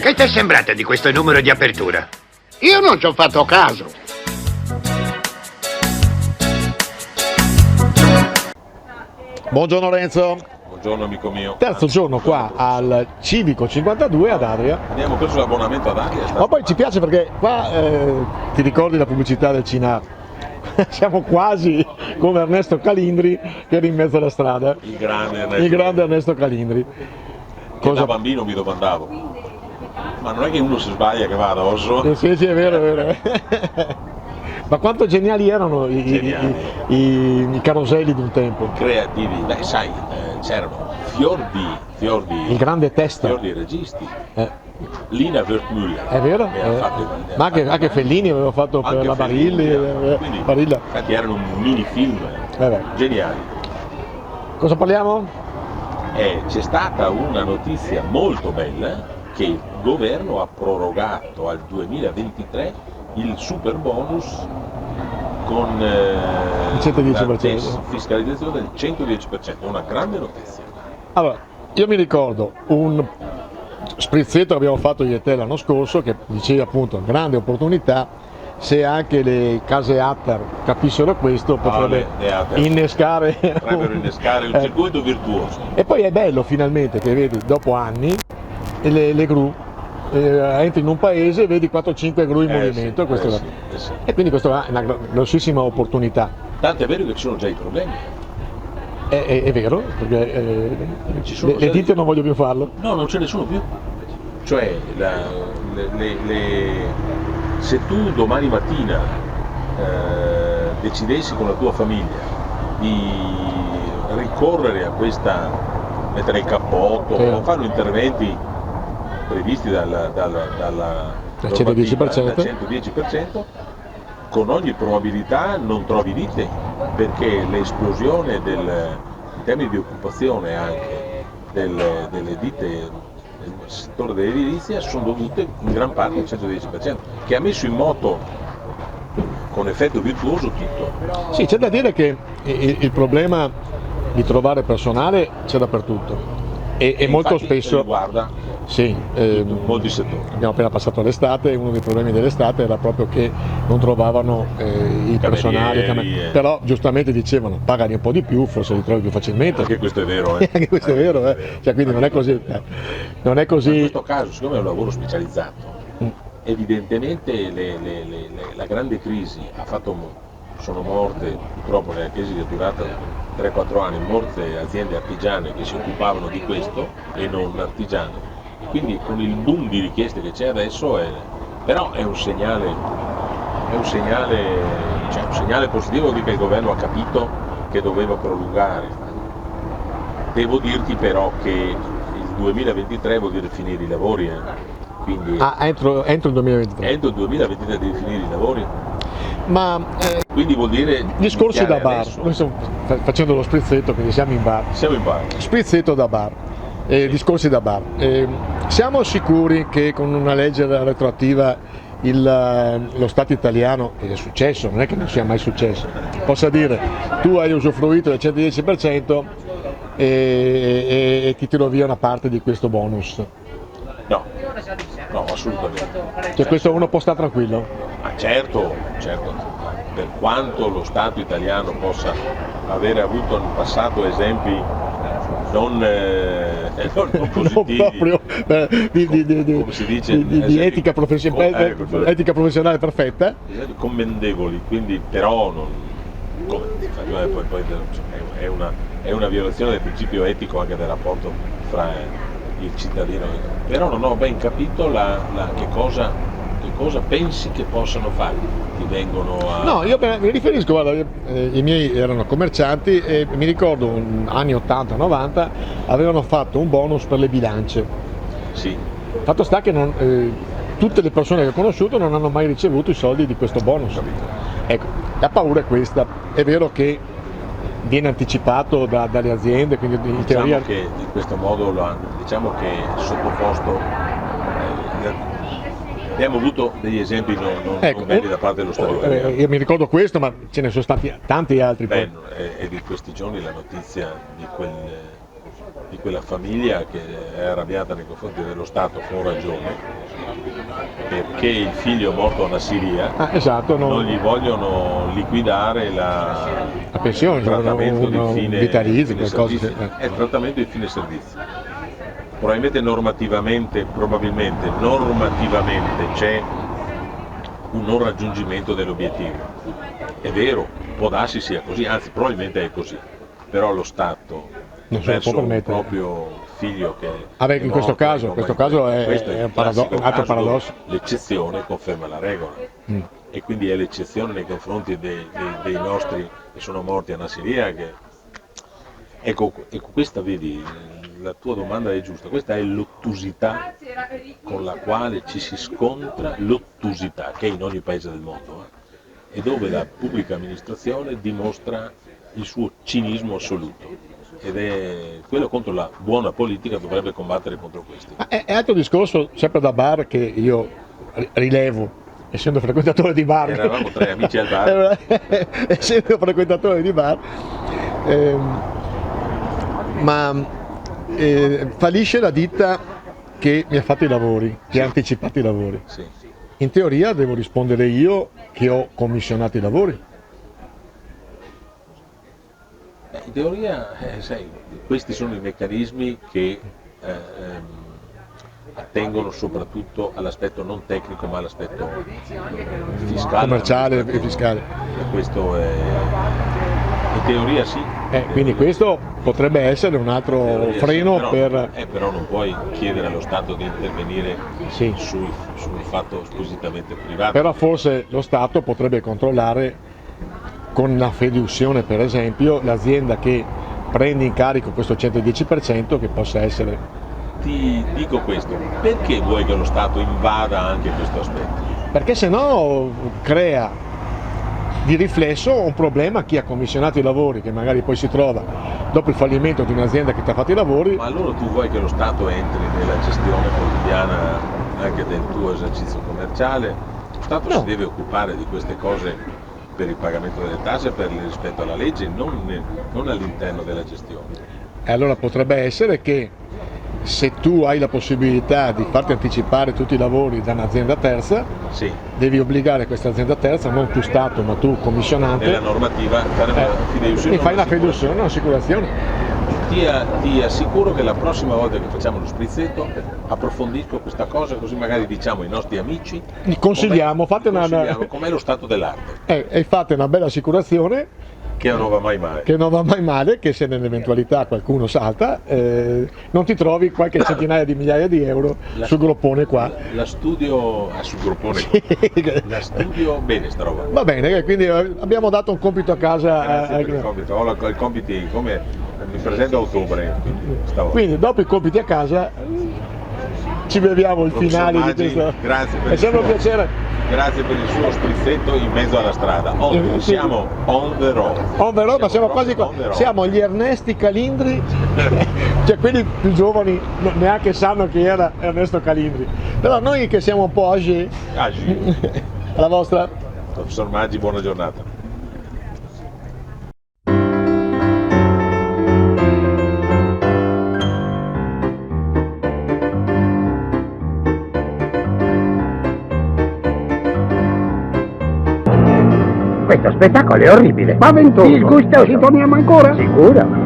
Che ti è sembrato di questo numero di apertura? Io non ci ho fatto caso. Buongiorno Renzo. Buongiorno amico mio. Terzo giorno qua al Civico 52 ad Adria. Abbiamo preso l'abbonamento ad Adria. Ma poi ci piace perché qua ti ricordi la pubblicità del CINAR? Siamo quasi come Ernesto Calindri che era in mezzo alla strada. Il grande Ernesto Calindri. Che da bambino mi domandavo, ma non è che uno si sbaglia che va addosso? Sì, è vero. Ma quanto geniali erano i caroselli di un tempo. Creativi, beh sai, c'erano fior di il grande testa. fior di registi. Lina Wertmüller. È vero? Ma anche Fellini aveva fatto per la Barilli. Quindi, infatti erano mini film geniali. Cosa parliamo? C'è stata una notizia molto bella che il governo ha prorogato al 2023 il super bonus con il 110%. la fiscalizzazione del 110%, è una grande notizia. Allora, io mi ricordo un sprizzetto che abbiamo fatto io e te l'anno scorso che diceva appunto grande opportunità, se anche le case Atter capissero questo potrebbero innescare un circuito virtuoso. E poi è bello finalmente che vedi dopo anni le gru entri in un paese e vedi 4-5 gru in movimento, e quindi questa è una grossissima opportunità. Tanto è vero che ci sono già i problemi. È vero, perché le ditte non vogliono più farlo. No, non ce ne sono più. Cioè, se tu domani mattina decidessi con la tua famiglia di ricorrere a questa, mettere il cappotto o fare interventi previsti dal 110%, con ogni probabilità non trovi ditte, perché l'esplosione in termini di occupazione anche delle ditte nel settore dell'edilizia sono dovute in gran parte al 110%, che ha messo in moto con effetto virtuoso tutto. Sì, c'è da dire che il problema di trovare personale c'è dappertutto e molto spesso riguarda molti settori. Abbiamo appena passato l'estate e uno dei problemi dell'estate era proprio che non trovavano i personali, però giustamente dicevano pagano un po' di più, forse li trovi più facilmente. Anche questo è vero. Anche questo è vero, cioè, quindi non è così. Non è così. In questo caso, siccome è un lavoro specializzato, evidentemente la grande crisi ha fatto. Sono morte, purtroppo nella crisi che è durata 3-4 anni, molte aziende artigiane che si occupavano di questo e non artigiane. Quindi con il boom di richieste che c'è adesso però è un segnale positivo che il governo ha capito che doveva prolungare. Devo dirti però che il 2023 vuol dire finire i lavori. Quindi entro il 2023. Entro il 2023 devi finire i lavori. Ma quindi vuol dire discorsi da bar. Noi stiamo facendo lo sprizzetto, quindi siamo in bar. Sprizzetto da bar. Discorsi da bar. Siamo sicuri che con una legge retroattiva lo Stato italiano, ed è successo, non è che non sia mai successo, possa dire tu hai usufruito del 110% e ti tiro via una parte di questo bonus? No, assolutamente. Cioè questo uno può stare tranquillo? Ma certo, per quanto lo Stato italiano possa avere avuto in passato esempi non positivi, non proprio come si dice, di etica professionale perfetta, commendevoli, quindi però è una violazione del principio etico anche del rapporto fra il cittadino, però non ho ben capito che cosa pensi che possano fare, ti vengono a... No, io mi riferisco, guarda, i miei erano commercianti e mi ricordo anni 80-90 avevano fatto un bonus per le bilance. Sì. Fatto sta che tutte le persone che ho conosciuto non hanno mai ricevuto i soldi di questo bonus. Ecco, la paura è questa, è vero che viene anticipato dalle aziende, quindi in teoria... che in questo modo diciamo che è sottoposto, abbiamo avuto degli esempi non belli da parte dello Stato italiano. Io mi ricordo questo, ma ce ne sono stati tanti altri. È di questi giorni la notizia di di quella famiglia che è arrabbiata nei confronti dello Stato con ragione, perché il figlio morto a Nassiriya Esatto, non gli vogliono liquidare la pensione, il trattamento di un fine, vitalizio, fine qualcosa. servizio. È il trattamento di fine servizio. Probabilmente normativamente c'è un non raggiungimento dell'obiettivo. È vero, può darsi sia così, anzi probabilmente è così, però lo Stato non se lo può verso un permettere. proprio figlio che In questo caso è un altro paradosso. L'eccezione conferma la regola e quindi è l'eccezione nei confronti dei nostri che sono morti a Nassiriya che ecco questa, vedi, la tua domanda è giusta, questa è l'ottusità con la quale ci si scontra, l'ottusità che è in ogni paese del mondo e dove la pubblica amministrazione dimostra il suo cinismo assoluto. Ed è quello contro la buona politica, dovrebbe combattere contro questi. È altro discorso, sempre da bar, che io rilevo, essendo frequentatore di bar. Eravamo tre amici al bar. Essendo frequentatore di bar, fallisce la ditta che mi ha fatto i lavori, che ha anticipato i lavori. Sì. In teoria devo rispondere io che ho commissionato i lavori. In teoria, sai, questi sono i meccanismi che attengono soprattutto all'aspetto non tecnico ma all'aspetto fiscale, Commerciale e fiscale. E questo è, in teoria sì. Quindi questo potrebbe essere un altro freno sì, però non puoi chiedere allo Stato di intervenire Sì. su un fatto squisitamente privato. Però forse lo Stato potrebbe controllare con una fideiussione, per esempio, l'azienda che prende in carico questo 110% che possa essere. Ti dico questo, perché vuoi che lo Stato invada anche questo aspetto? Perché se no crea di riflesso un problema a chi ha commissionato i lavori, che magari poi si trova dopo il fallimento di un'azienda che ti ha fatto i lavori. Ma allora tu vuoi che lo Stato entri nella gestione quotidiana anche del tuo esercizio commerciale? Lo Stato si deve occupare di queste cose per il pagamento delle tasse, per il rispetto alla legge, non all'interno della gestione. E allora potrebbe essere che se tu hai la possibilità di farti anticipare tutti i lavori da un'azienda terza, sì, devi obbligare questa azienda terza, non tu Stato ma tu commissionante, nella normativa fare una fideiussione. E fai una fideiussione, un'assicurazione. Ti assicuro che la prossima volta che facciamo lo sprizzetto approfondisco questa cosa, così magari diciamo ai nostri amici consigliamo com'è lo stato dell'arte e fate una bella assicurazione che non va mai male, che se nell'eventualità qualcuno salta non ti trovi qualche centinaia di migliaia di euro sul groppone qua. La studio sul groppone la studio bene sta roba. Va bene, quindi abbiamo dato un compito a casa. Grazie per il compito. Ho i compiti, come mi presento a ottobre, quindi dopo i compiti a casa ci beviamo il finale di questo. Grazie per è sempre un piacere. Grazie per il suo sprizzetto in mezzo alla strada. Siamo on the road. On the road, ma siamo quasi qua. Siamo gli Ernesti Calindri, cioè quelli più giovani neanche sanno chi era Ernesto Calindri. Però noi che siamo un po' âgés, alla vostra. Professor Maggi, buona giornata. Questo spettacolo è orribile. Spaventoso. Disgustoso. Ci torniamo ancora? Sicuro.